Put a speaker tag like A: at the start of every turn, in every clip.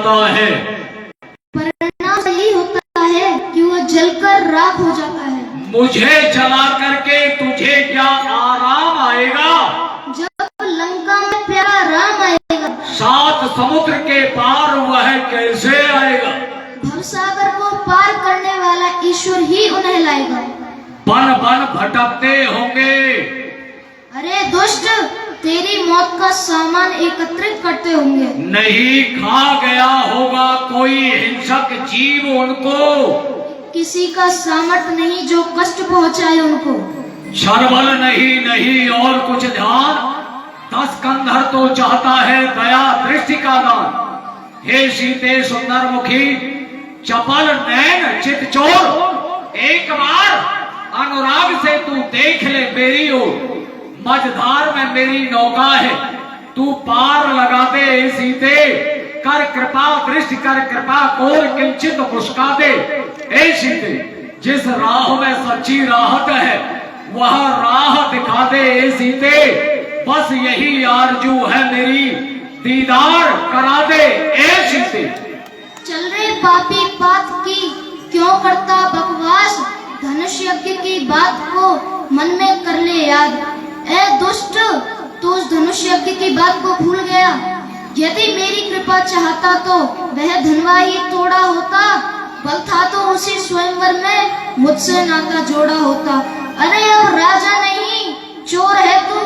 A: होता है?
B: परिणाम यही होता है कि वह जलकर राख हो जाता है।
A: मुझे जला करके तुझे क्या आराम आएगा?
B: जब लंका में प्यारा राम आएगा,
A: 7 समुद्र के पार वह कैसे आएगा?
B: भवसागर को पार करने वाला ईश्वर ही उन्हें लाएगा।
A: बन बन भटकते होंगे।
B: अरे दुष्ट, तेरी मौत का सामान एकत्रित करते होंगे।
A: नहीं खा गया होगा कोई हिंसक जीव उनको?
B: किसी का सामर्थ नहीं जो कष्ट पहुंचाए उनको।
A: छलबल नहीं और कुछ ध्यान। 10 कंधर तो चाहता है दया दृष्टि का दान। हे सीते सुंदर मुखी, चपल नैन चित चोर, एक बार अनुराग से तू देख ले मेरी ओर। मझधार में मेरी नौका है, तू पार लगा दे सीते। कर कृपा दृष्टि कर कृपा कोर किंचित मुस्का दे। ए सीते, जिस राह में सच्ची राहत है वह राह दिखा दे। ए सीते, बस यही आरजू है मेरी, दीदार करा दे। ए सीते,
B: चल रे पापी पात की, क्यों करता बकवास? धनुष यज्ञ की बात को मन में कर ले याद। ए दुष्ट, तू उस धनुष यज्ञ की बात को भूल गया। यदि मेरी कृपा चाहता तो वह धनवा ही तोड़ा होता। बल था तो उसी स्वयंवर में मुझसे नाता जोड़ा होता। अरे अब राजा नहीं चोर है तू,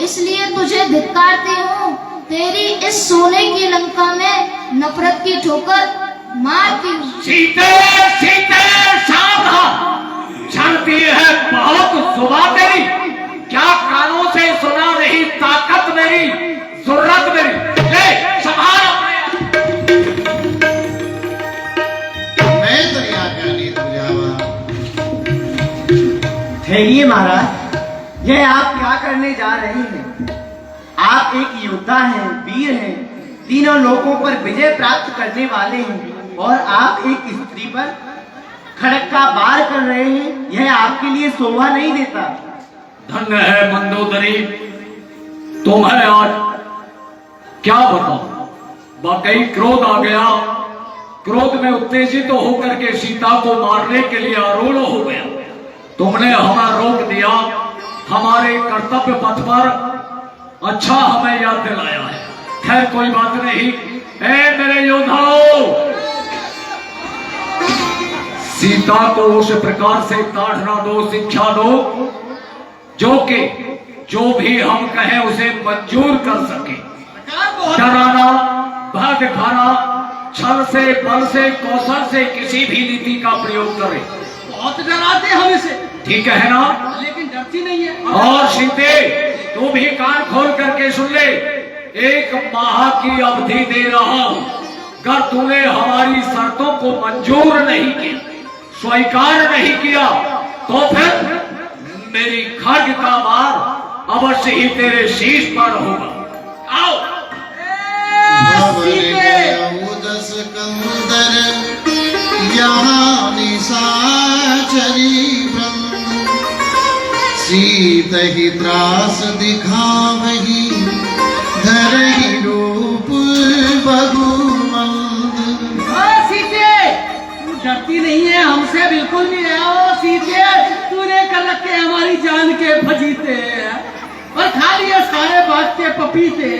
B: इसलिए तुझे धिक्कारती हूँ। तेरी इस सोने की लंका में नफरत की ठोकर मारती हूँ।
A: सीते सीते सावधान, जानती है बहुत सुबह तेरी। क्या कानों से सुना नहीं ताकत मेरी, जरूरत मेरी? ले संभाल अपने।
C: मैं तो यहाँ का नहीं बुझावा।
D: ठहरिए महाराज, यह आप क्या करने जा रहे हैं? आप एक योद्धा हैं, वीर हैं, तीनों लोकों पर विजय प्राप्त करने वाले हैं, और आप एक स्त्री पर खड़क का वार कर रहे हैं। यह आपके लिए शोभा नहीं देता।
A: धन्य है मंदोदरी, तुम्हें आज क्या बताऊं, वाकई क्रोध आ गया। क्रोध में उत्तेजित होकर के सीता को मारने के लिए आरूढ़ हो गया। तुमने हमें रोक दिया हमारे कर्तव्य पथ पर। अच्छा हमें याद दिलाया है। खैर कोई बात नहीं। ए मेरे योद्धाओं, सीता को उस प्रकार से ताड़ना दो, शिक्षा दो, जो भी हम कहें उसे मंजूर कर सके। डराना, भय दिखाना, छल से, बल से, कौशल से किसी भी नीति का प्रयोग करे।
E: बहुत डराते हम इसे।
A: ठीक है ना?
E: लेकिन डरती नहीं है।
A: और सीते, तू भी कान खोल करके सुन ले। 1 माह की अवधि दे रहा हूं। अगर तूने हमारी शर्तों को मंजूर नहीं किया, स्वीकार नहीं किया, तो फिर मेरी खड्ग का वार अवश्य ही तेरे शीश पर होगा। आओ।
C: दस कंदर यहाँ निशाचरी वृंद, सीत ही त्रास दिखावही, धरहि रूप बहुमंद।
E: सीते, तू डरती नहीं है हमसे, बिल्कुल नहीं है। ओ सीते, तूने कर रखे हमारी जान के फजीते, और खा लिए सारे बात के पपीते।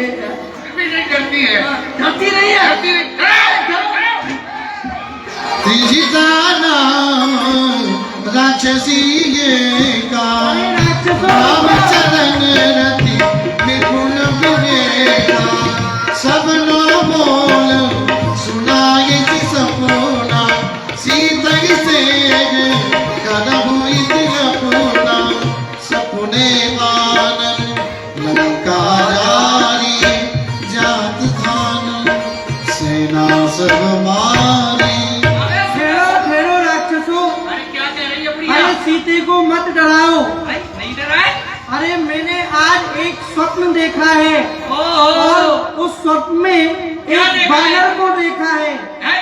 E: नहीं डरती है। डरती नहीं है।
C: त्रिजिता नाम राक्षसी ये का, राम चरण रति निपुण विवेका। सब नो बोल सुनाए सपूना, सीता से करहु इति अपूना। सपुने वानर लंका जारी, जात धान सेना सब मारी।
E: ठहरो राक्षसों,
A: अरे क्या कह रही है
E: अरे सीते को मत डराओ।
A: नहीं डराए?
E: अरे मैंने आज एक स्वप्न देखा है, और उस स्वप्न में एक बानर को देखा है।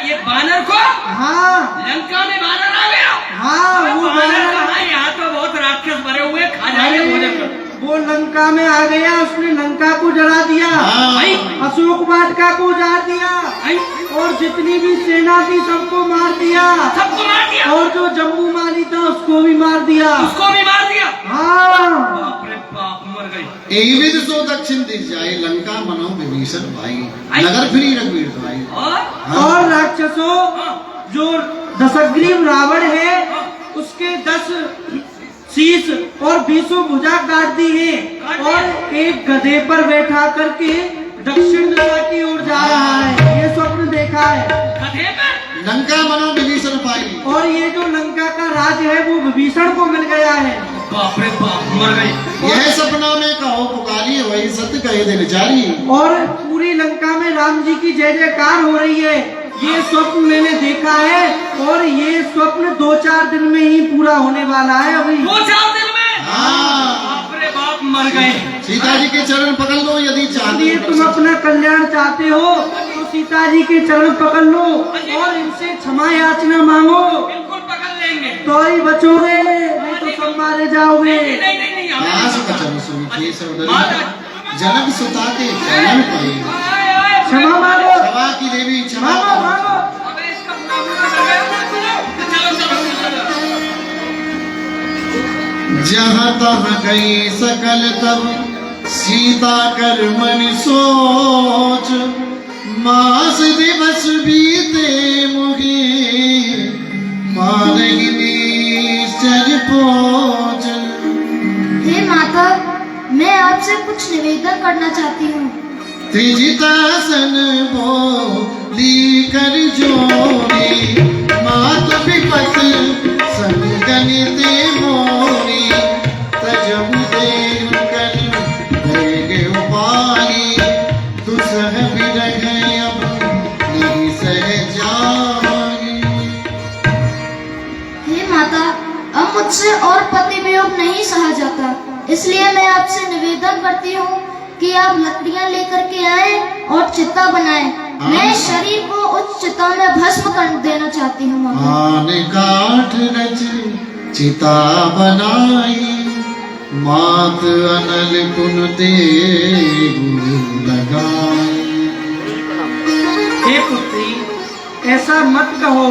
A: ये बानर को?
E: हाँ
A: लंका में बानर आ गया?
E: हाँ, वो बानर
A: यहाँ तो बहुत राक्षस भरे हुए, खा जाएंगे भोजन को।
E: वो लंका में आ गया, उसने लंका को जला दिया,
C: हाँ।
E: अशोक वाटिका को उजाड़ दिया, और जितनी भी सेना थी सबको मार दिया।
A: सबको मार दिया
E: और जो जम्मू माली था उसको भी मार दिया।
A: उसको भी मार दिया।
E: हाँ,
A: बाप रे बाप, मर गई।
C: एविध सो दक्षिण दिश जाए लंका मनो विभीषण भाई नगर फिरी रघुवीर भाई।
E: और राक्षसों, जो दशग्रीव रावण है उसके 10 शीश और 20 भुजा काट दी है और एक गधे पर बैठा करके दक्षिण दिशा की ओर जा रहा है। ये स्वप्न देखा है।
A: गधे पर
C: लंका मनो विभीषण भाई।
E: और ये जो लंका का राज है वो विभीषण को मिल गया है।
A: बाप रे बाप, मर गई।
C: यह सपना में कहो पुकारी वही सत्य कहे दिन जारी।
E: और पूरी लंका में राम जी की जय जयकार हो रही है। ये स्वप्न मैंने देखा है और ये स्वप्न 2-4 दिन में ही पूरा होने वाला है। अभी
A: 2-4 दिन में।
C: हाँ।
A: बाप रे बाप, मर गए।
C: सीता जी के चरण पकड़ लो यदि चाहते
E: यदि
C: हो।
E: तुम अपना कल्याण चाहते हो तो सीता जी के चरण पकड़ लो और इनसे क्षमा याचना मांगो,
A: बिल्कुल पकड़ लेंगे।
E: तो ही बचोगे, नहीं तो सब मारे जाओगे।
A: नहीं नहीं नहीं, हमें
C: दास वचन सुनिए सहोदरी जनक सुता के चरण पड़े।
E: क्षमा मांगो,
C: क्षमा की देवी क्षमा
E: मांगो
C: करो।
E: मांगो।
A: अबे इसका पूरा कर गया। चलो चलो
C: जहाँ तहाँ गई सकल तब सीता कर मन सोच। मास दिवस बीते मुगे मारही निश्चर पहुँच।
B: हे माता, मैं आपसे कुछ निवेदन करना चाहती हूँ।
C: त्रिजितासन बोली कर जोरी मात विपत संगनिते मोरी। तजब देव कर भय उपाई दुसह बिरह अब नहीं सह जाई।
B: हे माता, अब मुझसे और पति वियोग नहीं सहा जाता, इसलिए मैं आपसे निवेदन करती हूँ कि आप लकड़ियाँ लेकर के आए और चिता बनाएं। मैं शरीर को उस चिता में भस्म कर देना चाहती हूँ माता।
C: आन काठ रच चिता बनाई मात अनल पुन देगु लगाई।
E: हे पुत्री, ऐसा मत कहो,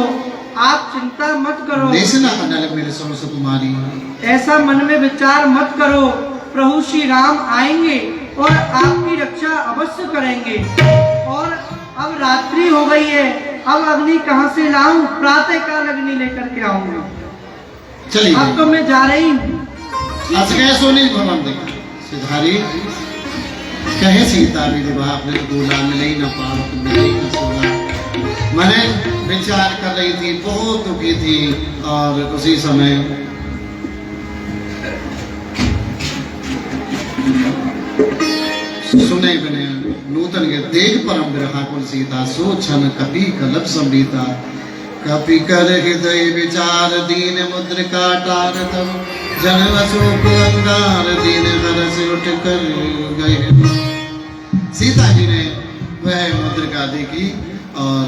E: आप चिंता मत करो।
C: देसना अनल मेरे समस कुमारी।
E: ऐसा मन में विचार मत करो। प्रभु श्री राम आएंगे और आपकी रक्षा अवश्य करेंगे। और अब रात्रि हो गई है, अब अग्नि कहाँ से लाऊं? प्रातः काल अग्नि लेकर के आऊंगा।
C: चलिए
E: अब तो मैं जा रही हूँ।
C: असगय सोनी भवन देख सिधारी कहे सीता विधवा अपने तो बोला मिले ही न पार मिले ही न सोला। मैंने विचार कर रही थी, बहुत दुखी थी और उसी समय सुने बने नूतन के देख परम विरहा कुल सीता सो छन कपि कलप संबीता। कपि कर हृदय विचार दीन मुद्रिका टार तब जन अशोक अंगार दीन हरस उठ कर गए। सीता जी ने वह मुद्रिका देखी और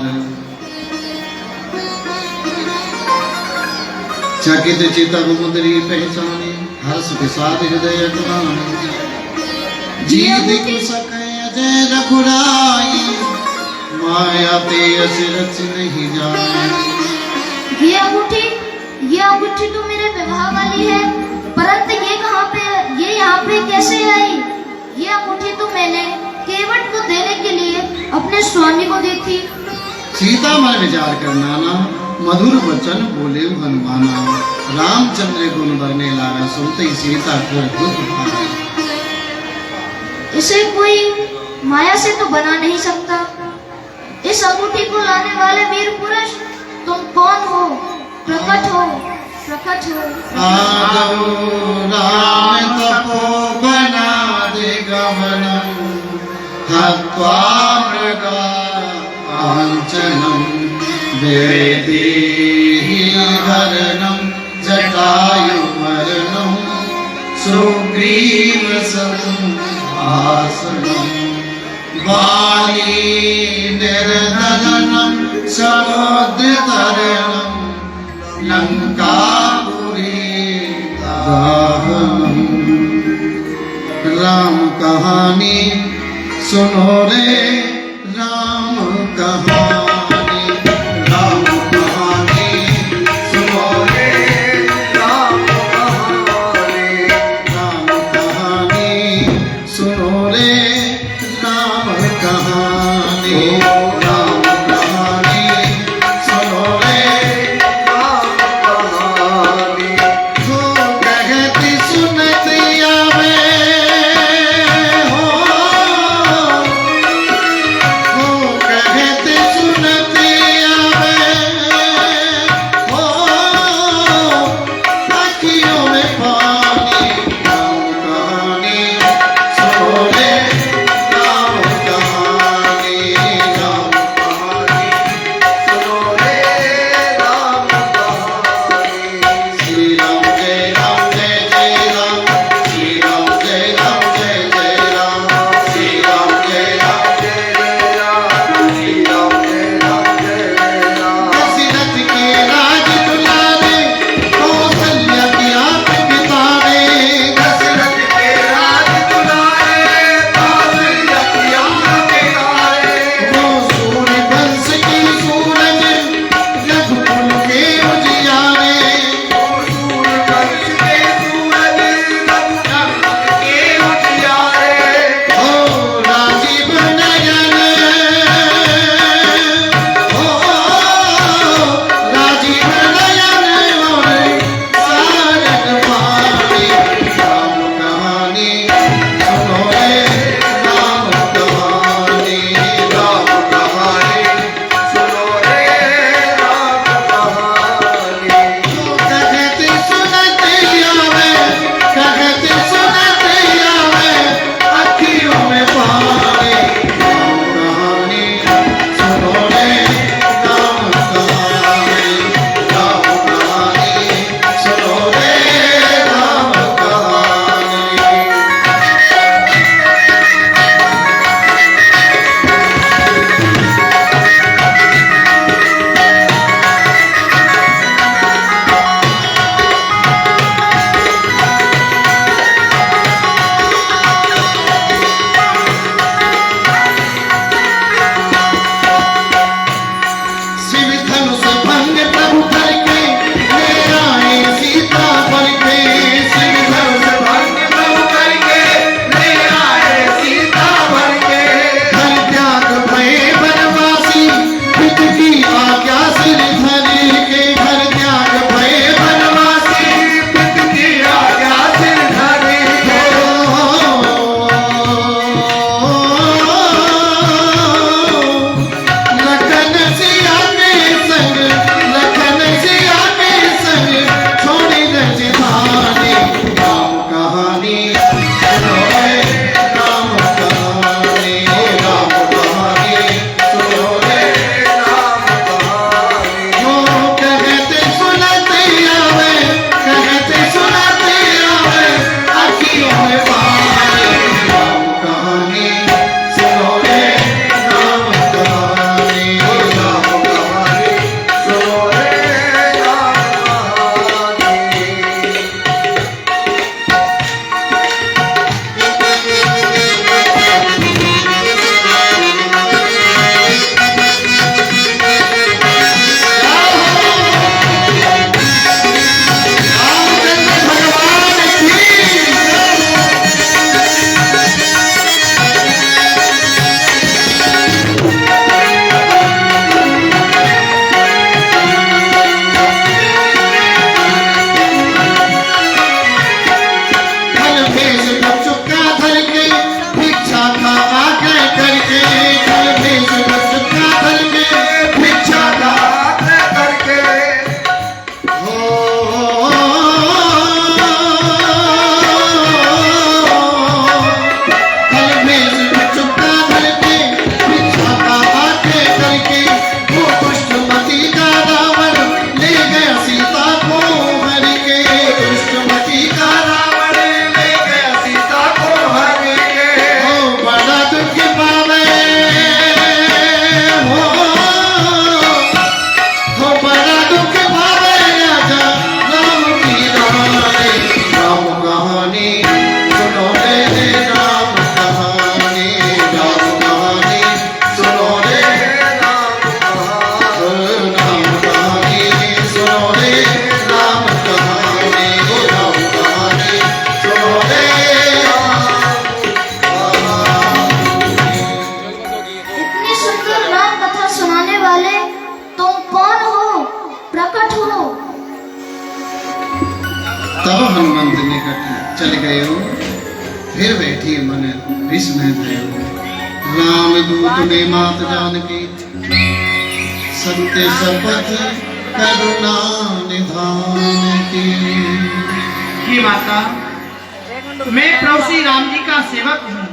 C: चकित चितव मुद्री पहचानी हर्ष विषाद हृदय कुरानी। जीत सके अजय रघुराई माया ते असिरच नहीं जाए।
B: ये अंगूठी तो मेरे विवाह वाली है, परंतु ये कहाँ पे, ये यहाँ पे कैसे आई? ये अंगूठी तो मैंने केवट को देने के लिए अपने स्वामी को दी थी।
C: सीता मन विचार करना ना मधुर वचन बोले हनुमाना। रामचंद्र गुण बरने लागा सुनते ही सीता को दुख भागा।
B: इसे कोई माया से तो बना नहीं सकता। इस अंगूठी को लाने वाले वीर पुरुष तुम कौन हो? प्रकट हो, प्रकट हो।
C: आदौ राम तपोवना दिगमनं हत्वा मृगा काञ्चनं वेदेहि हरणं जटायुमरणं सुग्रीवसमासनं वाली निर्धनं समुद्रतरणं लंकापुरी दाहनम्। राम कहानी सुनो रे राम कहानी। चल गयो फिर बैठी मन विस्मय भयो। राम दूत ने मात जानकी सत्य शपथ करुणा निधान की।
D: हे माता, मैं प्रभु श्री राम जी का सेवक हूँ।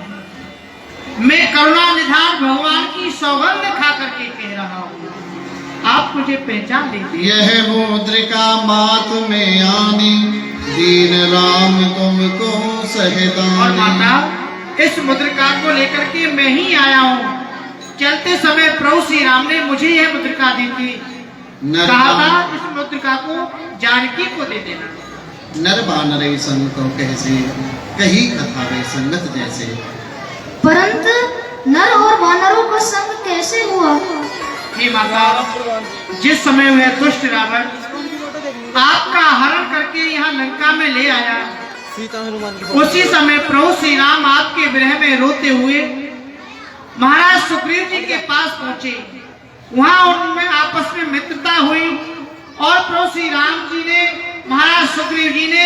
D: मैं करुणा निधान भगवान की सौगंध खा करके कह रहा हूँ, आप मुझे पहचान लीजिए।
C: यह मुद्रिका मात में आनी, दीन राम तुमको
D: और
C: सहदानी।
D: माता, इस मुद्रिका को लेकर के मैं ही आया हूँ। चलते समय प्रभु श्री राम ने मुझे यह मुद्रिका दी थी, कहा था इस मुद्रिका को जानकी को दे देना।
C: नर बानर संग तो कैसे, कही कथा वे संगत जैसे।
B: परंतु नर और वानरों का संग कैसे हुआ?
D: हे माता, जिस समय वह दुष्ट रावण आपका हरण करके यहाँ लंका में ले आया, उसी समय प्रभु श्री राम आपके विरह में रोते हुए महाराज सुग्रीव जी के पास पहुंचे। वहां उनमें आपस में मित्रता हुई और प्रभु श्री राम जी ने, महाराज सुग्रीव जी ने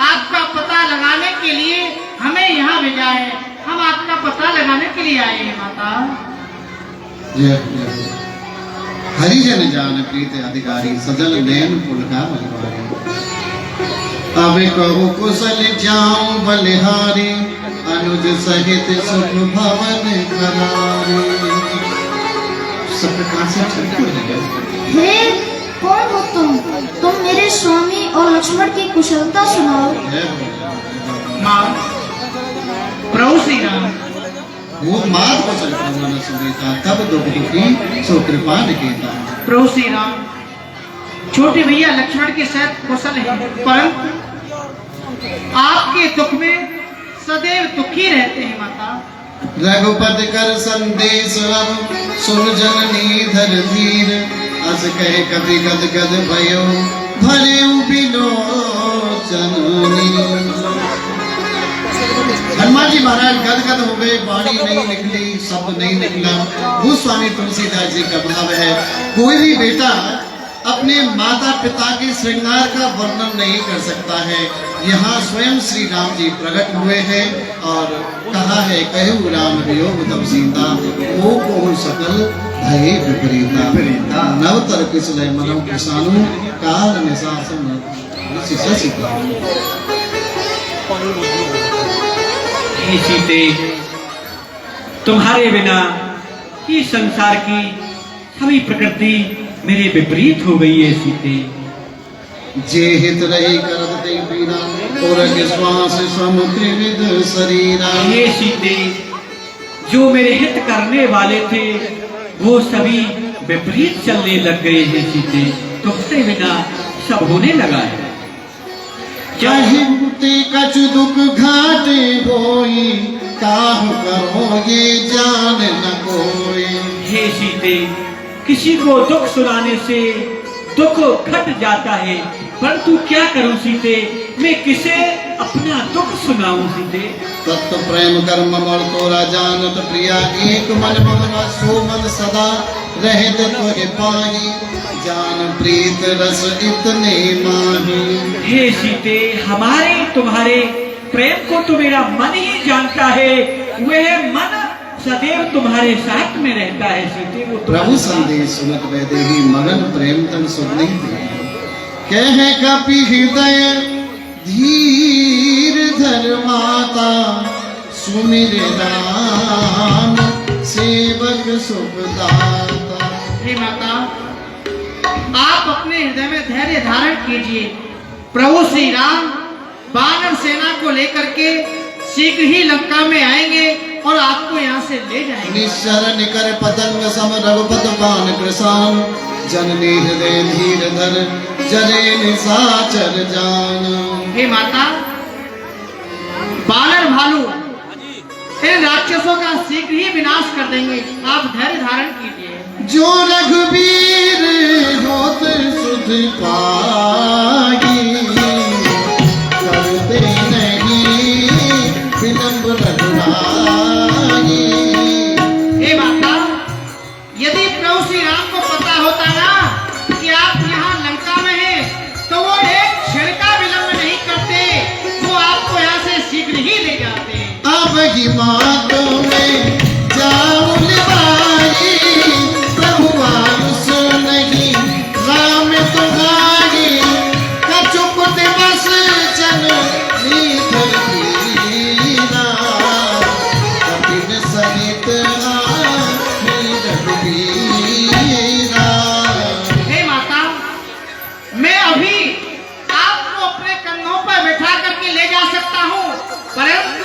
D: आपका पता लगाने के लिए हमें यहाँ भेजा है। हम आपका पता लगाने के लिए आए हैं माता।
C: हरिजन जान प्रीत अधिकारी, सजल नैन पुलका बलिहारी। अब कहु कुशल जाऊं बलिहारी, अनुज सहित सुख भवन करारी। सब प्रकार से छलकू है।
B: हे कौन हो तुम मेरे स्वामी और लक्ष्मण की कुशलता सुनाओ।
D: माँ, प्रभु श्री राम
C: वो मात को चल मन सुनेता, तब दुख दुखी सो कृपा निकेता।
D: प्रभु श्री राम छोटे भैया लक्ष्मण के साथ कुशल है, परंतु आपके दुख में सदैव दुखी रहते हैं माता।
C: रघुपति कर संदेश अब सुन जननी धर धीर, अस कहे कभी गद गद भयो भरे बिलोचन। हनुमान जी महाराज गदगद हो गए, वाणी नहीं निकली, शब्द नहीं निकला। भूस्वामी तुलसीदास जी का भाव है, कोई भी बेटा अपने माता पिता के श्रृंगार का वर्णन नहीं कर सकता है। यहाँ स्वयं श्री राम जी प्रकट हुए हैं और कहा है, कहु राम वियोग तब सीता, वो को सकल भय विपरीता। नवतर किसलय मनौ किसानु, काल में शासन सीता।
A: हे सीते, तुम्हारे बिना इस संसार की सभी प्रकृति मेरे विपरीत हो गई है सीते।
C: जे हित रही करत ते पीरा, और श्वास समुद्रिविद शरीरा।
A: हे सीते, जो मेरे हित करने वाले थे वो सभी विपरीत चलने लग गए हैं सीते। तुमसे बिना सब होने लगा है।
C: चाहे कछु दुख घाटे होई, काहु करो ये जान न कोई।
A: हे सीते, किसी को दुख सुनाने से दुख घट जाता है, परंतु क्या करूं सीते, मैं किसे अपना दुख सुनाऊं सीते।
C: तत्व प्रेम कर्म मल तोरा जानत प्रिया, एक मन ममरा सो मन सदा रहत तोहे पाई, जान प्रीत रस इतने माही।
A: हे सीते, हमारे तुम्हारे प्रेम को तो मेरा मन ही जानता है, वह मन सदैव तुम्हारे साथ में रहता है सीते। वो
C: प्रभु संदेश सुनत वैदेही, मगन प्रेम तन सुनई दी। कहे कपि हृदय धीर धर माता, सुमिर राम सेवक सुख दाता।
D: हे माता, आप अपने हृदय में धैर्य धारण कीजिए। प्रभु श्री राम वानर सेना को लेकर के शीघ्र ही लंका में आएंगे और आपको यहाँ से ले जाएंगे।
C: निश्चर निकर पतंग सम रघुपत बाण कृसान, जननी हृदय धीर धर जरे निशाचर जान।
D: हे माता, बानर भालू इन राक्षसों का शीघ्र ही विनाश कर देंगे, आप धैर्य धारण कीजिए।
C: जो रघुवीर होत सुध पाई, करते नहीं विलंब रघुराई।
D: हे माता, यदि प्रभु श्री राम को पता होता ना कि आप यहाँ लंका में हैं, तो वो एक क्षण का विलंब नहीं करते, वो आपको यहाँ से
C: वही मातों में जाऊं निभाई, प्रभु आयुष नहीं राम तुम्हारी, कछुक दिवस जननी धरतीना, कपिन सहित आही रघुबीरा।
E: हे माता, मैं अभी आपको अपने कंधों पर बैठा करके ले जा सकता हूँ, परंतु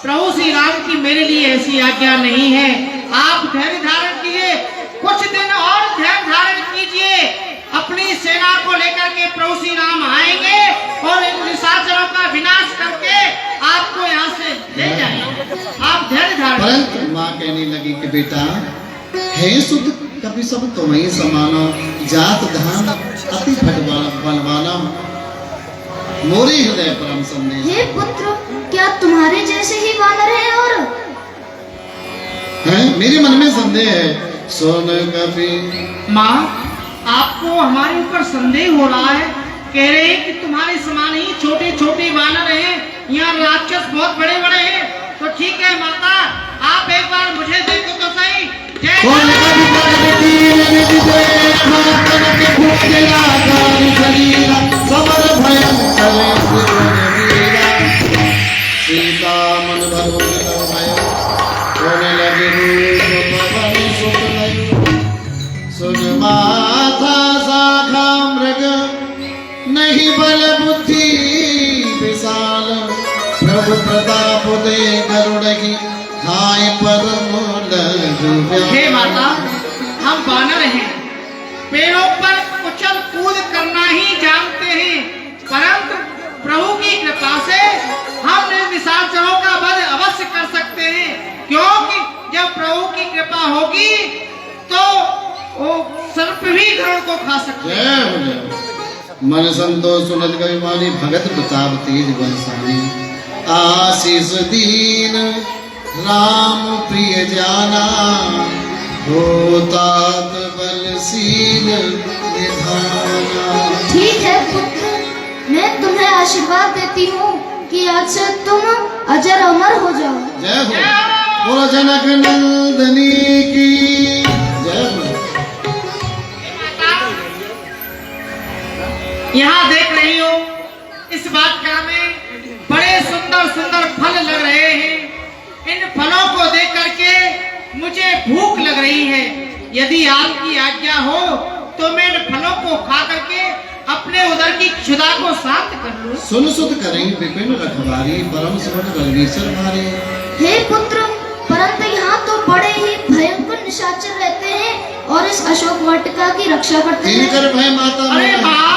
E: प्रभु श्री राम की मेरे लिए ऐसी आज्ञा नहीं है। आप धैर्य धारण कीजिए, कुछ दिन और धैर्य धारण कीजिए। अपनी सेना को लेकर के प्रभु श्री राम आएंगे और इन निशाचरों का विनाश करके आपको यहाँ से ले जाएंगे। आप धैर्य धारण।
C: परंतु माँ कहने लगी कि बेटा, हे सुध कभी सब तुम्हें समानो, जात धाम अति बलवाना, मोरे हृदय परम संदेह।
B: हे पुत्र, क्या तुम्हारे जैसे ही वानर हैं और
C: है? मेरे मन में संदेह है। सुन कभी
E: माँ, आपको हमारे ऊपर संदेह हो रहा है। कह रहे हैं कि तुम्हारे समान ही छोटे छोटे वानर हैं, यहाँ राक्षस बहुत बड़े बड़े हैं। तो ठीक है माता, आप एक बार मुझे देखो तो सही। जय
C: कौन कभी प्रगति विजय मातन के भूख लागारी शरीरा, समर भयंकर वीरा, सीता मन भरोहित भय, होने लगे रूप पवन सुत लयो, सुन माथा शाखा मृग, नहीं बल बुद्धि विशाल, प्रभु प्रताप दे गरुड़ की, खाए परम
E: हे माता, हम वानर हैं, पेड़ों पर उछल कूद करना ही जानते हैं, परंतु प्रभु की कृपा से हम निशाचरों का वध अवश्य कर सकते हैं, क्योंकि जब प्रभु की कृपा होगी तो वो सर्प भी गरुड़ को खा सकते हैं।
C: मन संतोष सुनत गविमानी, भगत प्रताप तेज बलशाली, आशीष दीन राम प्रिय जाना, होता बलशील निधाना।
B: ठीक है पुत्र, मैं तुम्हें आशीर्वाद देती हूँ कि आज से तुम अजर अमर हो जाओ।
C: जय हो। बोलो जनक नंदनी की जय हो।
E: यहाँ देख रही हो, इस वाटिका में बड़े सुंदर सुंदर फल लग रहे हैं। इन फलों को देख करके मुझे भूख लग रही है। यदि आपकी आज्ञा हो तो मैं इन फलों को खा करके अपने उदर की क्षुधा को शांत कर लूं।
C: सुन सुत करें विपिन रखवारी, परम सुमन रघुवीर मारे।
B: हे पुत्र, परंतु यहाँ तो बड़े ही भयंकर निशाचर रहते हैं और इस अशोक वाटिका की रक्षा करते हैं।
C: इनकर भय माता
E: अरे माँ,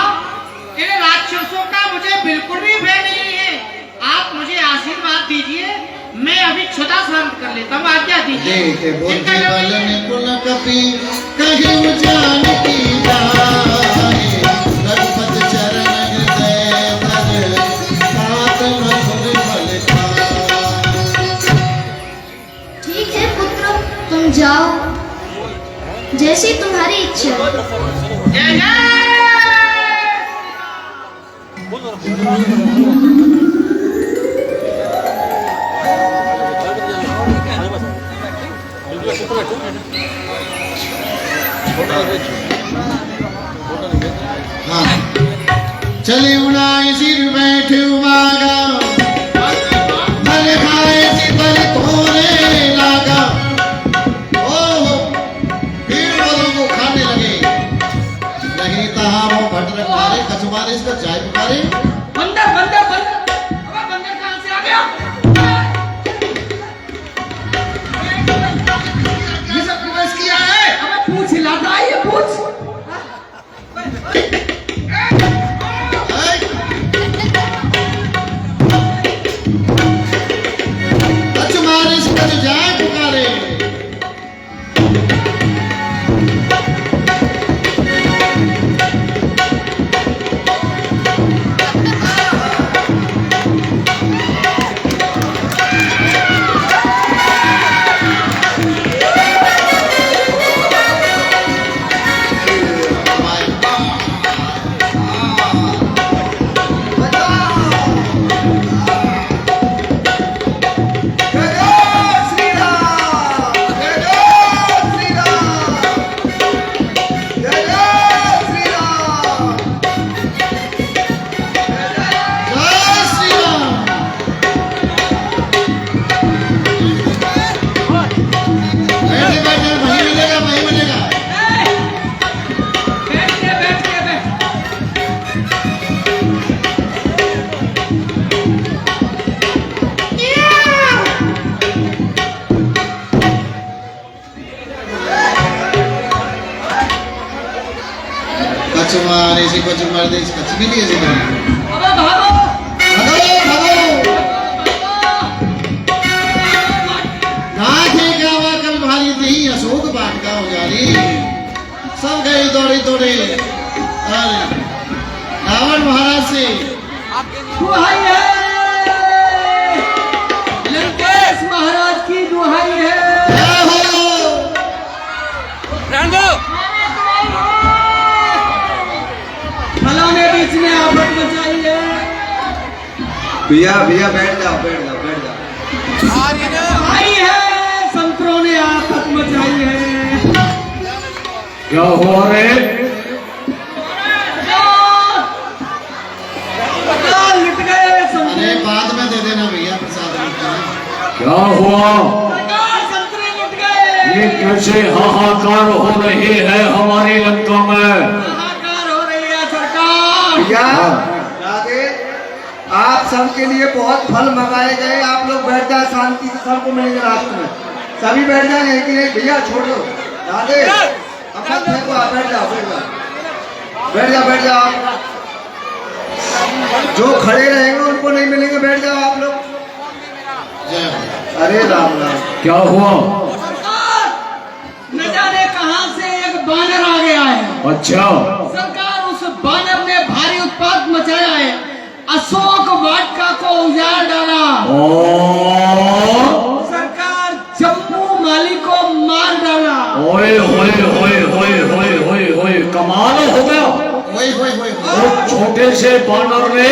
E: इन राक्षसों का मुझे बिल्कुल भी भय नहीं है। आप मुझे आशीर्वाद दीजिए, मैं अभी क्षुधा शांत कर लेता हूँ, आज्ञा दीजिए।
C: देख बुद्धि बल निपुण कपि, कहिउ जानकी जाए, रघुपति चरण हृदय धर, तात मधुर फल खाए।
B: ठीक है पुत्र, तुम जाओ, जैसी तुम्हारी इच्छा।
E: जय जय।
C: हाँ, चले उड़ाए सिर बैठे उमागा, फल खाए चितल तोरे लागा। ओहो, भीड़ वालों को खाने लगे। नहीं तहा वो भट रखवारे, कछुआरे इसका चाय पुकारे।
E: बंदर बंदर बंदर, अबे बंदर कहाँ से आ गया? ये सब प्रवेश किया है? अबे पूछ हिलाता है ये, पूछ।
C: कछुआरे इसका चाय पुकारे। कचुमार ऐसी कुछ मर्द कच भी नहीं है
E: अबे भागो
C: भगो भगो क्या हुआ कल भारी थी अशोक बाट का हो जा रही सब गए दौड़े दौड़े अरे रावण महाराज से
E: दुहाई है लंकेश महाराज की दुहाई है
C: क्या हो
E: फलाने बीच में आफत मचाई है
F: भैया भैया बैठ जाओ बैठ जाओ बैठ जाओ
E: आई है संतरों ने आफत मचाई है
A: क्या हुआ रे?
E: लिट गए
C: अरे
E: संतरे
C: बाद में दे देना भैया प्रसाद
A: क्या हुआ?
E: सरकार संतरे लिट गए
A: ये कैसे हाहाकार हो रही है हमारी लंका में?
E: हाहाकार हो रही है सरकार
F: भैया राधे आप सबके लिए बहुत फल मंगाए गए आप लोग बैठ जाए शांति से सबको मिलेंगे रात में सभी बैठ जाएंगे कि नहीं भैया छोड़ो राधे अब मत फेंको आप बैठ जाओ बैठ जाओ बैठ जाओ बैठ जाओ जो खड़े रहेंगे उनको नहीं मिलेंगे बैठ जाओ आप लोग
C: जय हो।
F: अरे राम राम
A: क्या हुआ?
E: सरकार न जाने कहां से एक बानर आ गया है
A: अच्छा
E: सरकार उस बानर ने भारी उत्पात मचाया है अशोक वाटिका को उजाड़ डाला
A: और
E: सरकार जम्मू माली को मार डाला
A: ओए होए होए होए होए होए होए कमाल हो गया।
C: ओए होए होए
A: वो छोटे से बानर ने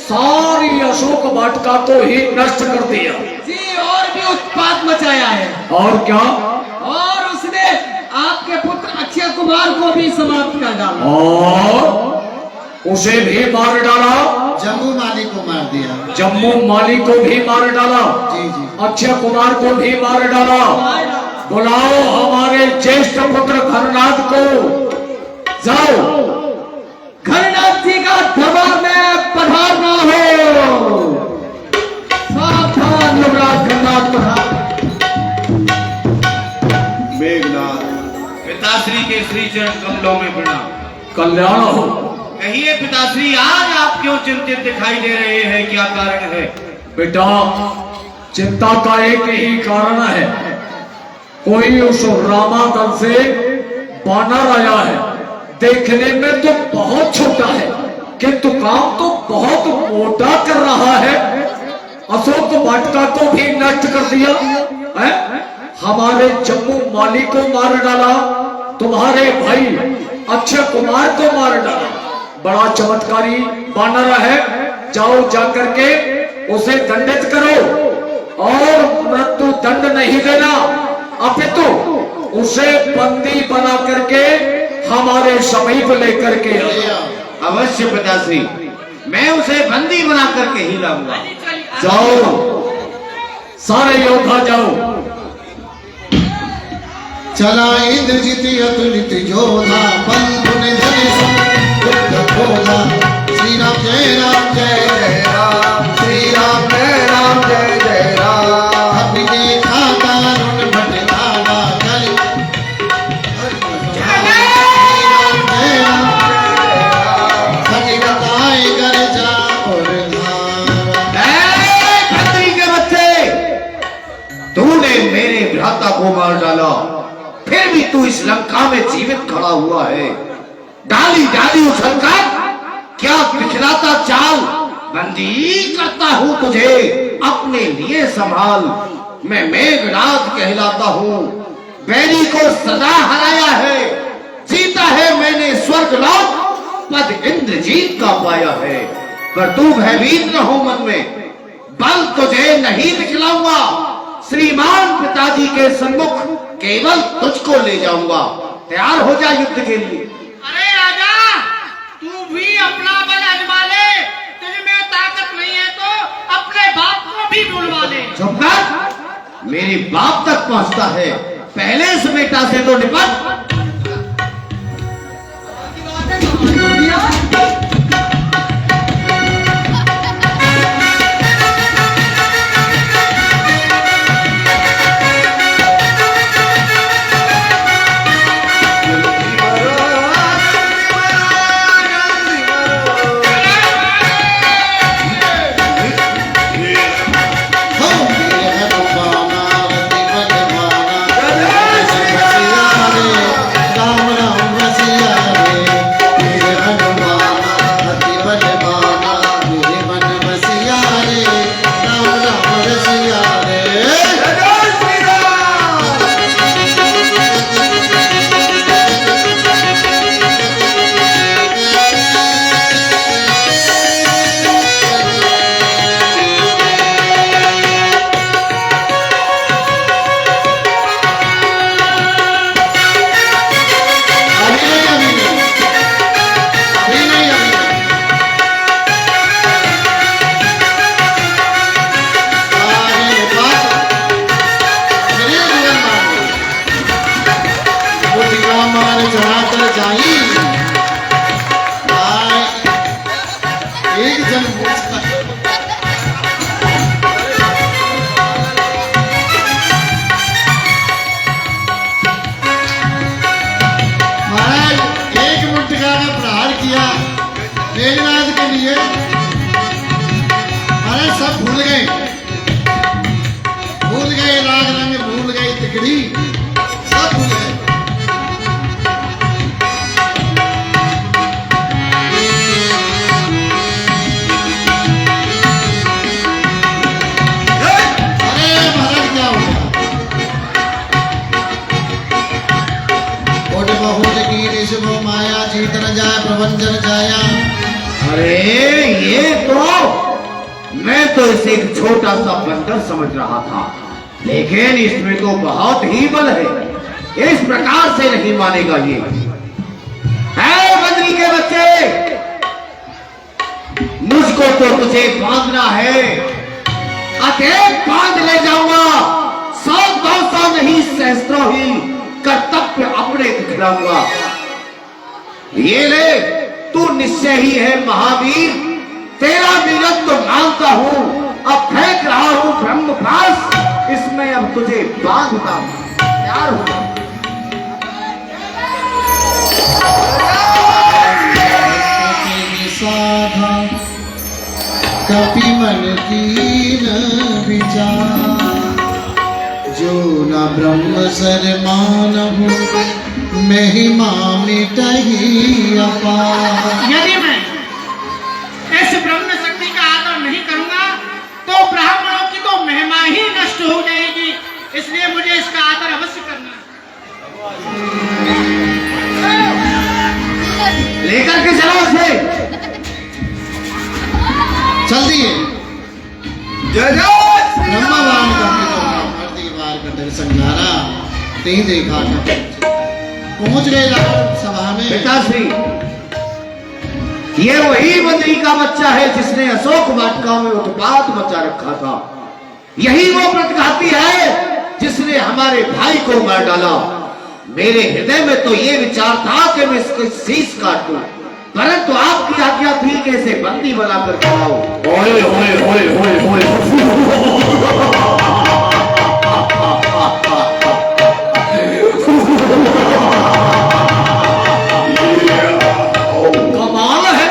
A: सारी अशोक वाटिका को ही नष्ट कर दिया
E: जी और भी उत्पात मचाया है
A: और क्या?
E: और उसने आपके पुत्र अक्षय कुमार को भी समाप्त कर डाला
A: और उसे भी मार डाला
C: जम्मू माली को मार दिया
A: जम्मू माली को भी मार डाला
C: जी जी
A: अक्षय कुमार को भी मार डाला। बुलाओ हमारे ज्येष्ठ पुत्र घरनाथ को जाओ
E: घरनाथ जी का दरबार में पधारना हो सावधान युवराज घरनाथ पधार
F: मेघनाथ
G: पिताश्री के श्री चरण कमलों में प्रणाम।
A: कल्याण हो।
G: कहिए पिताश्री आज आप क्यों चिंतित दिखाई दे रहे हैं क्या कारण है?
A: बेटा चिंता का एक ही कारण है कोई उस रामादल से बानर आया है देखने में तो बहुत छोटा है किंतु काम तो बहुत मोटा कर रहा है अशोक वाटिका को भी नष्ट कर दिया है हमारे जम्मू माली को मार डाला तुम्हारे भाई अक्षय कुमार को मार डाला बड़ा चमत्कारी बानर है जाओ जाकर के उसे दंडित करो और मृत्यु दंड नहीं देना अपितु उसे बंदी बना करके हमारे समीप लेकर के आओ।
G: अवश्य पिताश्री मैं उसे बंदी बना करके ही लाऊंगा।
A: जाओ सारे योद्धा जाओ।
C: चला इंद्रजित अतुलित जोधा बंधु ने खोला श्री राम जय राम जय जय राम
F: श्री राम जय राम जय जय राम
C: अभी देखा दारुण भटनावा चल श्री राम जय राम सभी बताए कर जा और
G: खत्री के बच्चे तूने मेरे भ्राता को मार डाला फिर भी तू इस लंका में जीवित खड़ा हुआ है। डाली डाली उछलकर क्या दिखलाता चाल बंदी करता हूँ तुझे अपने लिए संभाल। मैं मेघनाथ कहलाता हूँ बैरी को सदा हराया है जीता है मैंने स्वर्गलोक पद इंद्रजीत का पाया है। पर तू भयभीत न हो मन में बल तुझे नहीं दिखलाऊंगा श्रीमान पिताजी के सम्मुख केवल तुझको ले जाऊंगा। तैयार हो जा युद्ध के लिए।
E: अरे राजा तू भी अपना बल आजमा ले तुझ में ताकत नहीं है तो अपने बाप को भी बुलवा ले।
G: चुप कर मेरे बाप तक पहुंचता है पहले इस बेटा से तो निपट।
C: एक जन मूर्छा महाराज एक मुट्ठा का प्रहार किया मेघनाथ के लिए। महाराज सब भूल गए राग रंग, भूल गए तिकड़ी, सब भूल गए। अरे महाराज क्या हो गया? बहुत की ऋषभ माया जीत न जाए प्रबंधन जाया।
G: अरे ये तो मैं तो इसे एक छोटा सा बंदर समझ रहा था, लेकिन इसमें तो बहुत ही बल है। इस प्रकार से नहीं मानेगा ये। है बद्री के बच्चे, मुझको तो तुझे बांधना है, अतएव बांध ले जाऊंगा। 100-200 नहीं, सहस्त्रों ही कर्तव्य अपने दिखलाऊंगा। ये ले, तू निश्चय ही है महावीर, तेरा वीरत्व तो मानता हूं। अब फेंक रहा हूं ब्रह्मपास, इसमें अब तुझे बांधता हूं। तैयार हो
C: साधा कपि मन कीन विचार, जो न ब्रह्म सर मानहु महिमा मिटहि अपार।
E: यदि मैं इस ब्रह्म शक्ति का आदर नहीं करूंगा तो ब्राह्मणों की तो महिमा ही नष्ट हो जाएगी, इसलिए मुझे इसका आदर अवश्य करना है।
G: लेकर के चलो उसे।
C: चल दिए
F: जय जय
C: ब्रह्मवान करके तो ब्रह्मवर्ती वार का दर्शन नारा नहीं देखा था। पहुंच गए सभा में।
G: पिताश्री, ये वही बद्री का बच्चा है जिसने अशोक वाटिका में उत्पात मचा रखा था। यही वो प्रतिघाती है जिसने हमारे भाई को मार डाला। मेरे हृदय में तो ये विचार था कि मैं इसके शीश काट दूं, परंतु आपकी आज्ञा थी कि इसे बंदी बनाकर खिलाओ। ओए ओए ओए ओए ओए
A: कमाल है,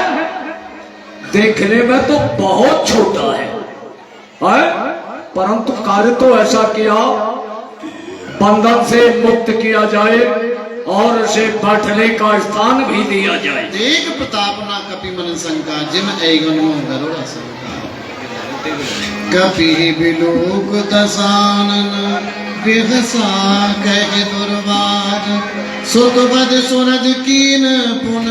A: देखने में तो बहुत छोटा है, परंतु कार्य तो ऐसा किया, बंधन से मुक्त किया जाए और उसे बैठने का स्थान भी दिया जाए।
C: देख प्रताप ना कपि मन शंका, जिम ऐगन गरुड़ शंका। कपि बिलोक दसानन बिहसा कह दुर्वार, सुख बद सुरद कीन पुन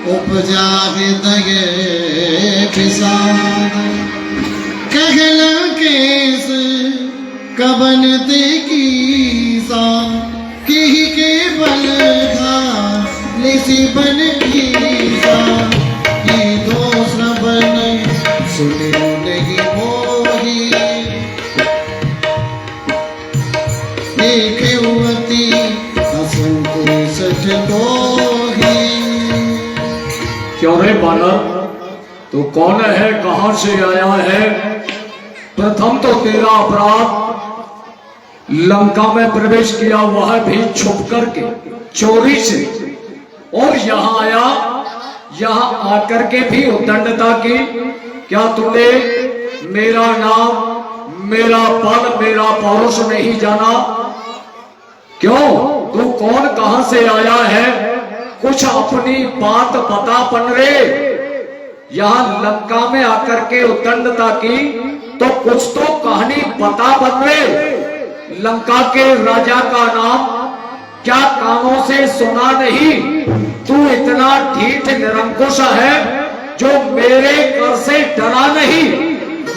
C: उपजा हृदय विषाद। कहल केस कबन ते कीसा, की के बल लिसी बन कीसा। ये दो श्रवण सुनो नहीं मोही, देखे अति असंतोष दोही।
A: क्यों रे बालक, तू कौन है, कहां से आया है? प्रथम तो तेरा अपराध लंका में प्रवेश किया, वह भी छुप करके चोरी से, और यहाँ आया, यहाँ आकर के भी उद्दंडता की। क्या तूने मेरा नाम, मेरा पद, मेरा पौरुष नहीं जाना? क्यों, तू कौन, कहां से आया है? कुछ अपनी बात बता पनरे। यहाँ लंका में आकर के उद्दंडता की तो कुछ तो कहानी बता पनरे। लंका के राजा का नाम क्या कानों से सुना नहीं? तू इतना ढीठ निरंकुश है जो मेरे कर से डरा नहीं।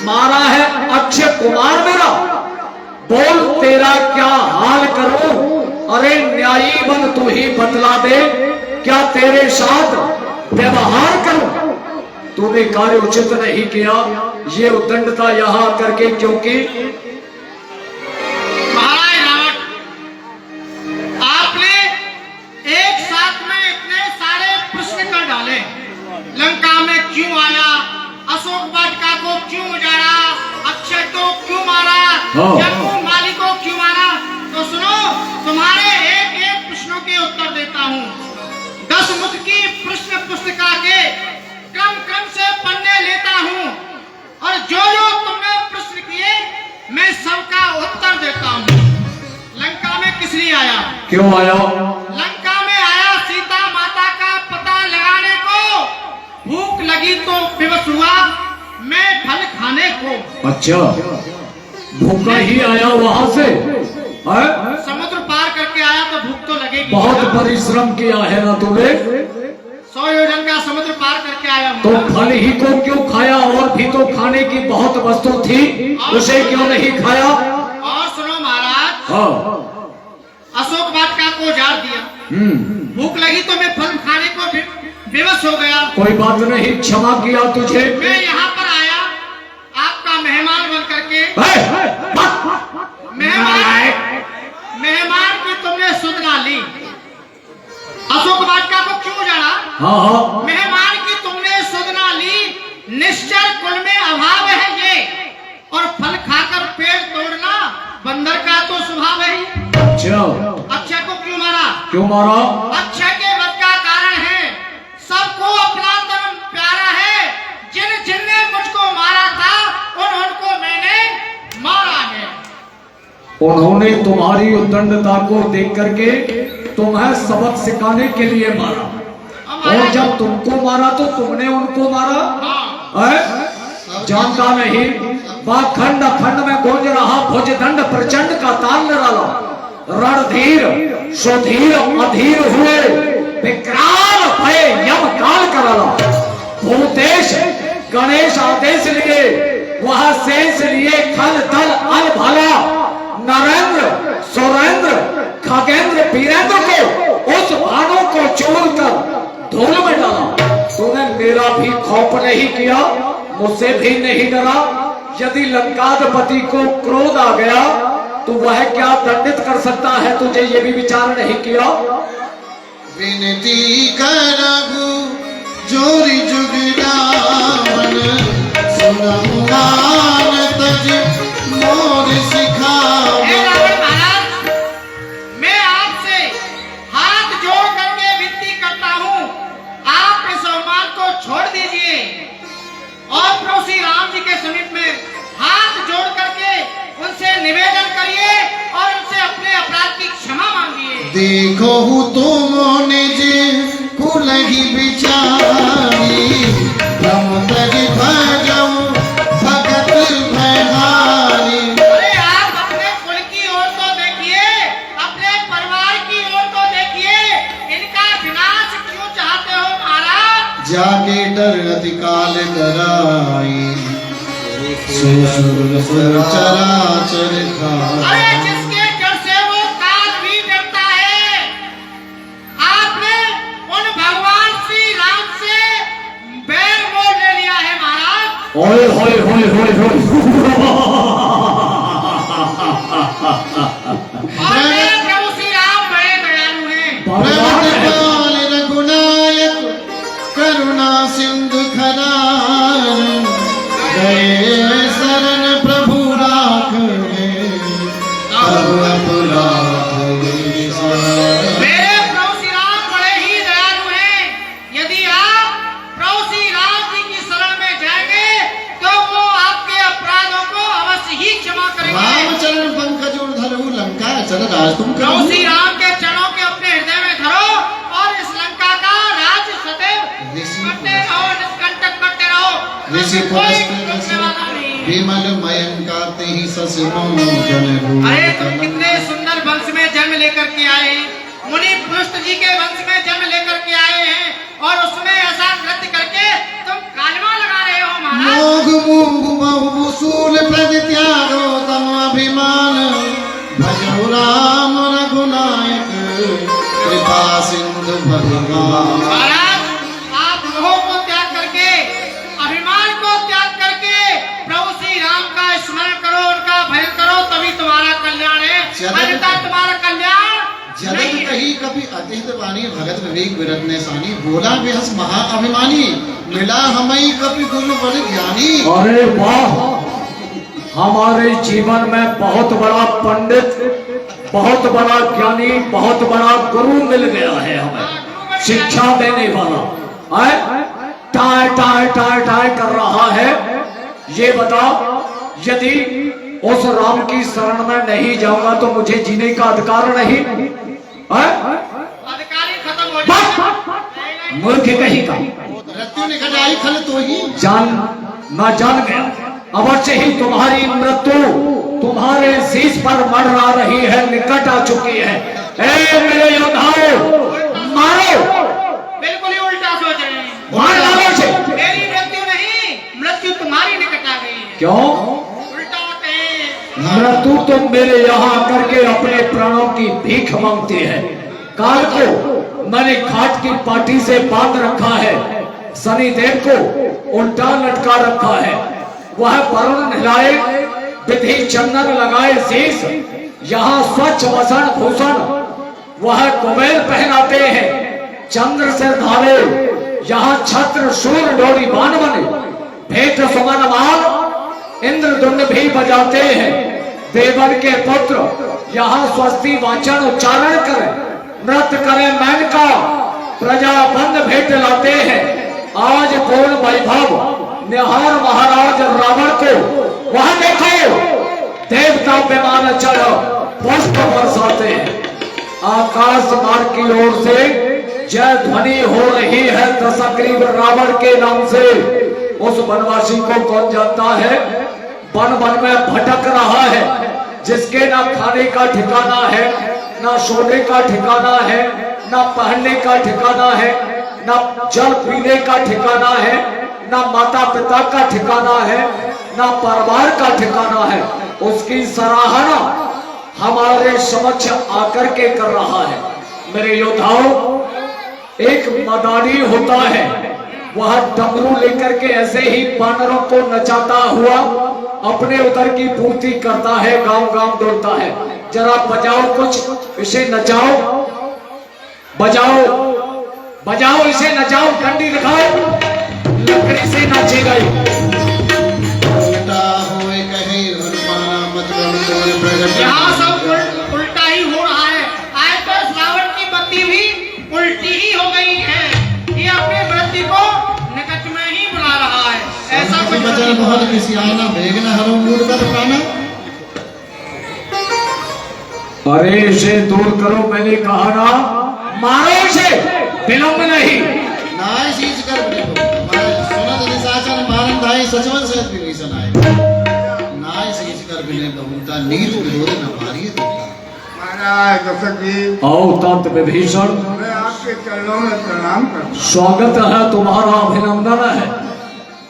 A: मारा है अक्षय कुमार मेरा, बोल तेरा क्या हाल करूं? अरे न्यायी बन, तू ही बतला दे, क्या तेरे साथ व्यवहार करूं? तूने कार्य उचित नहीं किया, ये उद्दंडता यहाँ करके, क्योंकि
E: महाराज रावण, आपने एक साथ में इतने सारे प्रश्न कर डाले। लंका में क्यों आया,
H: अशोक वाटिका को क्यों उजाड़ा, अक्षय को क्यों मारा,
A: हाँ।
H: जम्मू माली को क्यों मारा? तो सुनो, तुम्हारे एक एक प्रश्नों के उत्तर देता हूँ। 10 मुख की प्रश्न पुस्तिका के क्रम क्रम से पन्ने लेता हूँ और जो जो तुमने प्रश्न किए मैं सबका उत्तर देता हूँ। लंका में किस लिए आया?
A: क्यों आया?
H: लंका में आया सीता माता का पता लगाने को। भूख लगी तो विवश हुआ मैं फल खाने को।
A: अच्छा, भूखा ही आया वहां से है?
H: समुद्र पार करके आया तो भूख तो लगेगी।
A: बहुत परिश्रम किया है ना तुमने?
H: 100 योजन का समुद्र पार करके आया हूँ।
A: तो फल ही को क्यों खाया? और भी तो खाने की बहुत वस्तु थी, उसे क्यों नहीं खाया?
H: और सुनो महाराज,
A: हाँ।
H: अशोक वाटिका को उजाड़ दिया। भूख लगी तो मैं फल खाने को विवश हो गया।
A: कोई बात नहीं, क्षमा किया तुझे।
H: मैं यहाँ पर आया आपका मेहमान बन करके। मेहमान की तुमने सुध ना ली। अशोक वाटिका को क्यों उजाड़ा?
A: हाँ हाँ।
H: मेहमान की तुमने सुध ना ली। निश्चर कुल में अभाव है ये, और फल खाकर पेट तोड़ना बंदर का तो स्वभाव है ही।
A: अच्छा,
H: अक्षय को क्यों मारा?
A: क्यों मारा?
H: अक्षय के वध का कारण है सबको अपना धर्म प्यारा है। जिन जिनने मुझको मारा था उनको मैंने मारा है।
A: उन्होंने तुम्हारी उद्दंडता को देख करके तुम्हें सबक सिखाने के लिए मारा, और जब तुमको मारा तो तुमने उनको मारा है? जानता नहीं, वह खंड खंड में गूंज रहा भुजदंड प्रचंड का ताल निराला। रणधीर सुधीर अधीर हुए विकराल भय यम काल कराला। भूतेश गणेश आदेश लिए, वह शेष लिए खल दल अल भला। नरेंद्र सुरेंद्र खगेंद्र वीरेंद्र को उस भानों को चोर कर धूल में डाला। तूने मेरा भी खौफ नहीं किया, मुझसे भी नहीं डरा। यदि लंकाधिपति को क्रोध आ गया तो वह क्या दंडित कर सकता है, तुझे ये भी विचार नहीं किया?
C: विनती करबू जोरी जुगरावन, सुनहु मान तज मोर सिखावन।
H: हे रावण महाराज, मैं आपसे हाथ जोड़ करके विनती करता हूँ, आप इस अवमान को छोड़ दीजिए और प्रभु श्री राम जी के समीप में हाथ जोड़ करके उनसे निवेदन करिए और उनसे अपने अपराध की क्षमा मांगिए।
C: देखो तुम निज कुलहि बिचारी, ब्रह्म तज भजऊ भगत भयहारी।
H: अरे आप अपने कुल की ओर तो देखिए, अपने परिवार की ओर तो देखिए, इनका विनाश क्यों चाहते हो महाराज?
C: जाके डर अति काल डराई, सुर चराचर खाई।
H: अरे जिसके डर से वो काल भी डरता है। आपने उन भगवान श्री राम से बैर मोल ले लिया है महाराज।
A: ओए होए होए होए होए।
H: और मेरे प्रभु श्री राम बड़े दयालु हैं।
C: प्रगटकाल रघुनायक करुणा सिंधु खरार, गए शरण प्रभु राघवे तब अपराध विसार।
H: मेरे प्रभु श्री राम बड़े ही दयालु हैं। यदि आप प्रभु श्री राम जी की शरण में जाएंगे तो वो आपके अपराधों को अवश्य ही क्षमा करेंगे।
C: रामचरण पंकज धरऊ लंका चल राज तुम
H: प्रभु
C: करो।
H: श्री राम के चरणों के अपने हृदय में धरो और इस लंका का राज सदैव करते रहो, निष्कंटक करते रहो।
C: ऋषि
H: कोई
C: पुरस्कृत
H: रोकने वाला नहीं।
C: विमल मयंकाते ही ससनो जन
H: अरे तुम कितने सुंदर वंश में जन्म लेकर के आए हैं, मुनि पुरुष जी के वंश में जन्म लेकर के आए हैं, और उसमें ऐसा नृत्य करके तुम कालवा लगा रहे हो महाराज।
C: मोग मूंग बहु सूल प्रद त्यागो तम अभिमान, भजो राम रघुनायक कृपा सिंधु भगवान।
H: महाराज आप मोह को त्याग करके, अभिमान को त्याग करके प्रभु श्री राम का स्मरण करो, उनका भजन करो, तभी तुम्हारा कल्याण है। अन्यथा तुम्हारा कल्याण
C: जगत
H: नहीं है।
C: कही कभी अतिहित वाणी, भगत विवेक विरत्न सानी। बोला बेहस महा अभिमानी, मिला हमें कभी गुरु बड़े ज्ञानी।
A: अरे वाह, हमारे जीवन में बहुत बड़ा पंडित, बहुत बड़ा ज्ञानी, बहुत बड़ा गुरु मिल गया है हमें, शिक्षा देने वाला। टाय टाय टाय टाय कर रहा है। ये बताओ, यदि उस राम की शरण में नहीं जाऊंगा तो मुझे जीने का अधिकार नहीं?
H: अधिकारी खत्म हो जाएगा।
A: मूर्ख कहीं का
C: मृत्यु निकट आई खल तो ही
A: जान ना जान गया। अवश्य ही तुम्हारी मृत्यु तुम्हारे शीश पर मंडरा रही है, निकट आ चुकी है। ए मेरे योद्धाओं, मारो!
H: बिल्कुल ही उल्टा सोच रहे हैं।
A: मार डालो से।
H: मेरी मृत्यु नहीं, मृत्यु तुम्हारी निकट आ गई है।
A: क्यों?
H: उल्टा कहे।
A: मृत्यु तो मेरे यहाँ आकर के अपने प्राणों की भीख मांगती है। काल को मैंने खाट की पाटी से बांध रखा है, शनिदेव को उल्टा लटका रखा है। वह वरुण हिलाए, विधि चंदन लगाए शीश, यहाँ स्वच्छ वसन भूषण वह कुबेर पहनाते हैं, चंद्र से धारे यहाँ छत्र शूर डोरी बाण बने, भेंट सुमन माल इंद्रधुन भी बजाते हैं। देवन के पुत्र यहाँ स्वस्ति वाचन उच्चारण करें, नृत्य करें मेनका, प्रजा बंद भेंट लाते हैं। आज पूर्ण वैभव निहार महाराज रावण को, वह देखो देवता विमान चढ़ पुष्प बरसाते हैं। आकाश मार्ग की ओर से जय ध्वनि हो रही है दशग्रीव रावण के नाम से। उस वनवासी को कौन जानता है? वन वन में भटक रहा है, जिसके ना खाने का ठिकाना है, ना सोने का ठिकाना है, ना पहनने का ठिकाना है, ना जल पीने का ठिकाना है, ना माता पिता का ठिकाना है, ना परिवार का ठिकाना है। उसकी सराहना हमारे समक्ष आकर के कर रहा है। मेरे योद्धाओं, एक मदानी होता है, वह डमरू लेकर के ऐसे ही बानरों को नचाता हुआ अपने उदर की पूर्ति करता है, गांव गांव दौड़ता है। जरा बजाओ कुछ, इसे नचाओ, बजाओ बजाओ, इसे नचाओ, डंडी दिखाओ, लकड़ी से नाचेगा।
C: उल्टा होए कहे हनुमाना मत बन तोरे प्रगट।
H: यहाँ सब उल्टा ही हो रहा है। आज तो श्रावण की बत्ती भी उल्टी ही हो गई है। ये अपने व्रती को निकट में ही बुला रहा है। ऐसा कुछ
C: बचन बहुत किसी आना भेगना हरो मूड पर प्राणा।
A: अरे इसे दूर करो, मैंने कहा ना, मारो इसे, विलंब नहीं।
C: नाय चीज कर बने को हमारे सुनत निशाचर मारन धाई सचवन से विभीषण आए। नाय चीज कर बने बहुता नीत विरोध न मारिए देता।
F: महाराज दशरथ जी,
A: आओ तात विभीषण,
F: मैं आपके चरणों में प्रणाम करता हूं।
A: स्वागत है तुम्हारा, अभिनंदन है।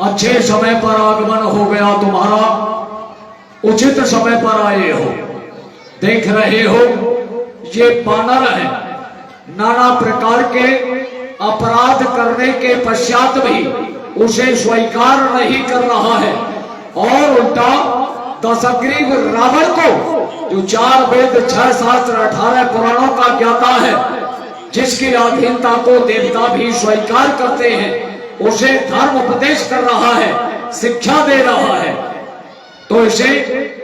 A: अच्छे समय पर आगमन हो गया तुम्हारा, उचित समय पर आए हो। देख रहे हो ये बानर है, नाना प्रकार के अपराध करने के पश्चात भी उसे स्वीकार नहीं कर रहा है, और उल्टा दशग्रीव रावण को, जो 4 वेद 6 शास्त्र 18 पुराणों का ज्ञाता है, जिसकी अधीनता को देवता भी स्वीकार करते हैं, उसे धर्म उपदेश कर रहा है, शिक्षा दे रहा है। तो इसे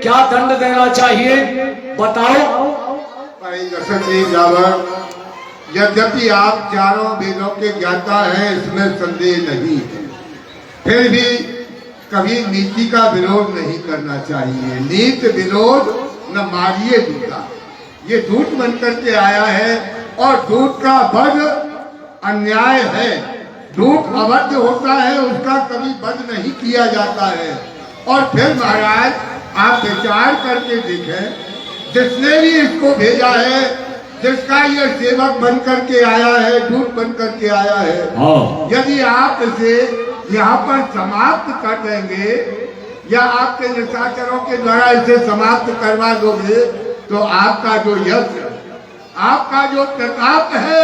A: क्या दंड देना चाहिए बताओ?
F: भाई दशरथ जी रावण, यद्यपि आप चारों वेदों के ज्ञाता हैं, इसमें संदेह नहीं है, फिर भी कभी नीति का विरोध नहीं करना चाहिए। नीत विरोध न मारिए दूता। ये झूठ बन करके आया है, और झूठ का वध अन्याय है। झूठ अवध होता है, उसका कभी वध नहीं किया जाता है। और फिर महाराज आप विचार करके देखें, जिसने भी इसको भेजा है, जिसका ये सेवक बन करके आया है, दूत बन करके आया है, यदि आप इसे यहाँ पर समाप्त कर देंगे, या आपके निशाचरों के द्वारा इसे समाप्त करवा दोगे, तो आपका जो यश, आपका जो प्रताप है,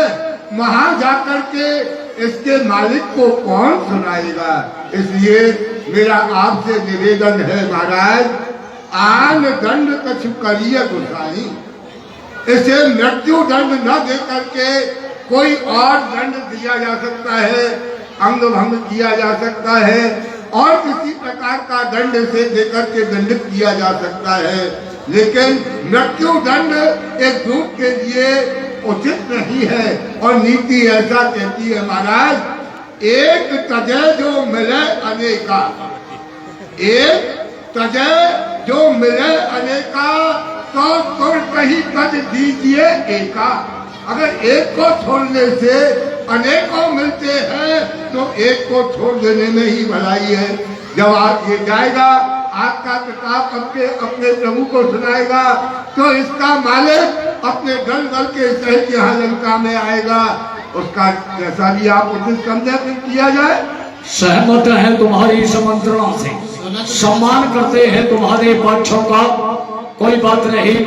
F: वहां जाकर के इसके मालिक को कौन सुनाएगा? इसलिए मेरा आपसे निवेदन है महाराज, आन दंड कछु करिए गुसाई, इसे मृत्यु दंड न दे करके कोई और दंड दिया जा सकता है।
I: अंग भंग किया जा सकता है और किसी प्रकार का दंड से देकर के दंडित किया जा सकता है, लेकिन मृत्यु दंड एक झूठ के लिए उचित नहीं है। और नीति ऐसा कहती है महाराज, एक तजे जो मिले अनेका, एक तजे जो मिले अनेका तो तुम कहीं तज दीजिए एका। अगर एक को छोड़ने से अनेकों मिलते हैं तो एक को छोड़ देने में ही भलाई है। जब आप ये जाएगा आपका प्रताप अपने प्रभु को सुनाएगा तो इसका मालिक अपने दल दल के सहित यहाँ लंका में आएगा। उसका जैसा भी आप उचित समझे किया जाए।
A: सहमत है तुम्हारी इस मंत्रणा से, सम्मान करते हैं तुम्हारे पक्षों का, कोई बात नहीं।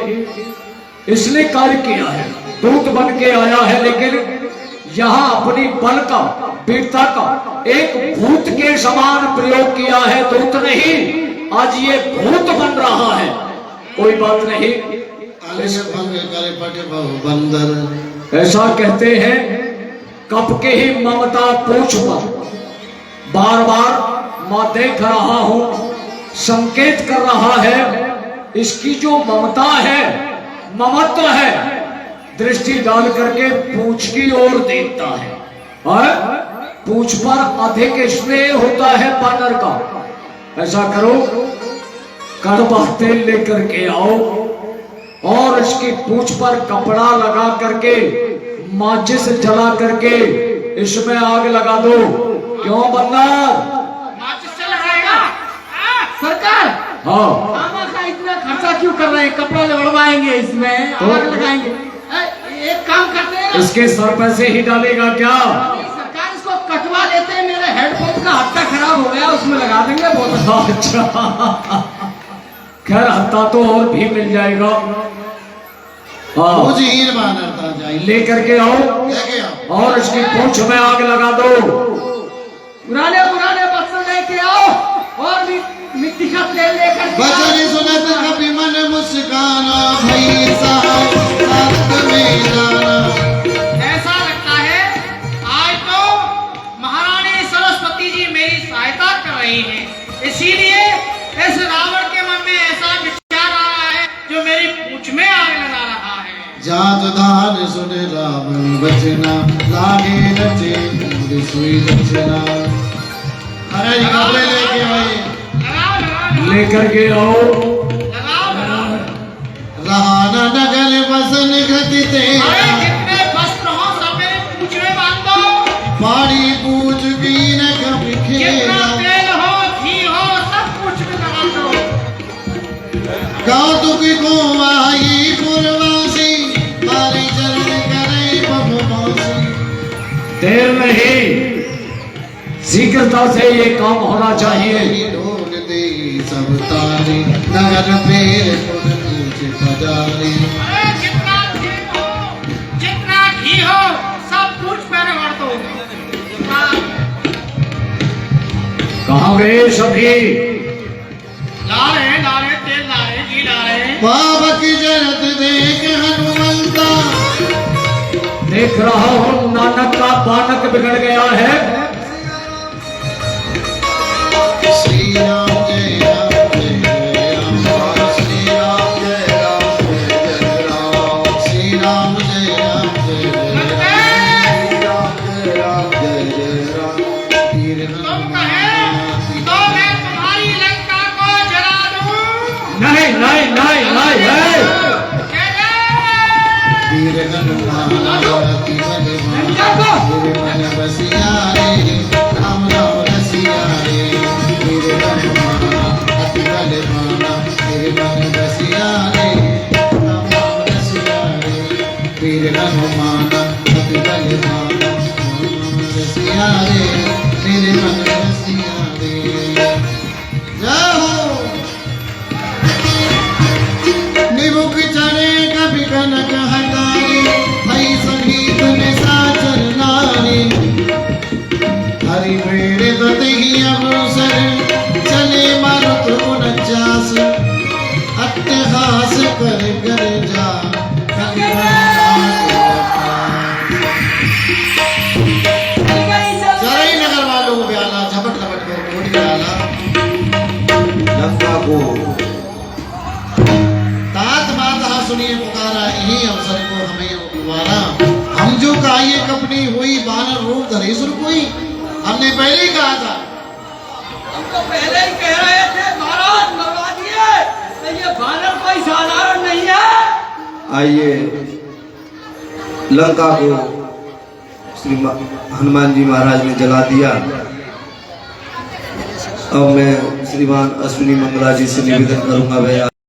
A: इसने कार्य किया है, दूत बन के आया है, लेकिन यहाँ अपनी बल का, वीरता का एक भूत के समान प्रयोग किया है, दूत नहीं। आज ये भूत बन रहा है, कोई बात नहीं।
C: बंदर
A: ऐसा कहते हैं कब के ही ममता पूछ पर बार बार मैं देख रहा हूं, संकेत कर रहा है। इसकी जो ममता है, ममत्व है, दृष्टि डाल करके पूछ की ओर देखता है और पूछ पर अधिक स्नेह होता है बानर का। ऐसा करो, कड़वा तेल लेकर के आओ और इसकी पूछ पर कपड़ा लगा करके माचिस जला करके इसमें आग लगा दो। क्यों बंदर?
H: माचिस से लगाएगा?
E: सरकार,
A: हाँ,
E: मामा का इतना खर्चा क्यों कर रहे हैं? कपड़ा लगवाएंगे, इसमें आग लगाएंगे। एक काम करते हैं,
A: इसके सर पे से ही डालेगा क्या?
E: सरकार इसको कटवा लेते हैं। मेरे हेडपंप का हत्ता खराब हो गया, उसमें लगा देंगे। बहुत
A: अच्छा, खैर हत्ता तो और भी मिल जाएगा। हाँ,
C: बानर था जाए
A: लेकर के आओ
C: लेके आओ
A: और इसकी पूंछ में आग लगा दो।
E: पुराने पुराने बर्तन लेके आओ और मिट्टी का तेल लेकर के आओ।
C: बचन सुनत कभी मन मुस्काना, भई साहब साथ में जाना।
H: ऐसा लगता है आज तो महारानी सरस्वती जी मेरी सहायता कर रही हैं, इसीलिए इस रावण के मन में ऐसा विचार आ रहा है जो मेरी पूंछ में आग लगा रहा है।
C: जात दान सुन रावण बचना, लागे रचे पूरी सुई रचना। अरे कपड़े लेके आए,
H: लगाओ लगाओ
A: लेकर के आओ।
H: लगाओ लगाओ।
C: रहाना नगर बसन गति
H: अरे
C: तेरा,
H: कितने वस्त्र हो सब मेरी पूंछ में बांध दो।
C: पाड़ी पूछ की न कभी
H: कितना
C: खेला।
H: तेल हो, घी हो, सब पूंछ में लगा दो।
C: कौतुक को आई पुरवासी, मारी चरण करे बबवासी।
A: देर नहीं, शीघ्रता से ये काम होना चाहिए।
C: ढोल दे सब तारे, नगर पेड़ पुर पूछ पधारे।
H: अरे जितना तेल हो, जितना घी हो, सब पूंछ पे रगड़ दो।
A: कहाँ गए सभी?
H: ला रहे तेल ला रहे, घी ला रहे।
C: बाबा की जरत देख हनुमंता,
A: देख रहा हूँ नानक का बानक बिगड़ गया है।
C: श्री राम जय राम जय जय राम, श्री राम जय राम जय जय राम, श्री राम जय राम जय जय राम, श्री राम जय राम जय जय राम। वीर
H: तुम कहे तो मैं तुम्हारी लंका को जला दूं।
A: नहीं नहीं नहीं नहीं है।
C: वीर हनुमान अति बलवान, वीर मन बसिया रे, राम राम रसिया रे। वीर हनुमान अति बलवान, वीर मन बसिया रे, राम राम रसिया रे। वीर हनुमान अति बलवान, रसिया रे, वीर मन रसिया रे। जय हो। निमुख चढ़े कभी कनक हटारी, भई संगीत निशाचर नारी। हरि प्रेरित तेहि अवसर, चले मारुत 49, अट्टहास कर कर जा। चरई नगर सुनिए पुकारा, यही अवसर को हमें उबारा। हम जो काये कपनी हुई, बानर रूप धरे सुर कोई। हमने पहले ही कहा था,
E: हम तो पहले ही कह रहे थे महाराज मरवा दिए, तो ये बानर कोई साधारण नहीं है।
F: आइए लंका को श्री हनुमान जी महाराज ने जला दिया। अब मैं श्रीमान अश्विनी मंगला जी से निवेदन करूंगा भैया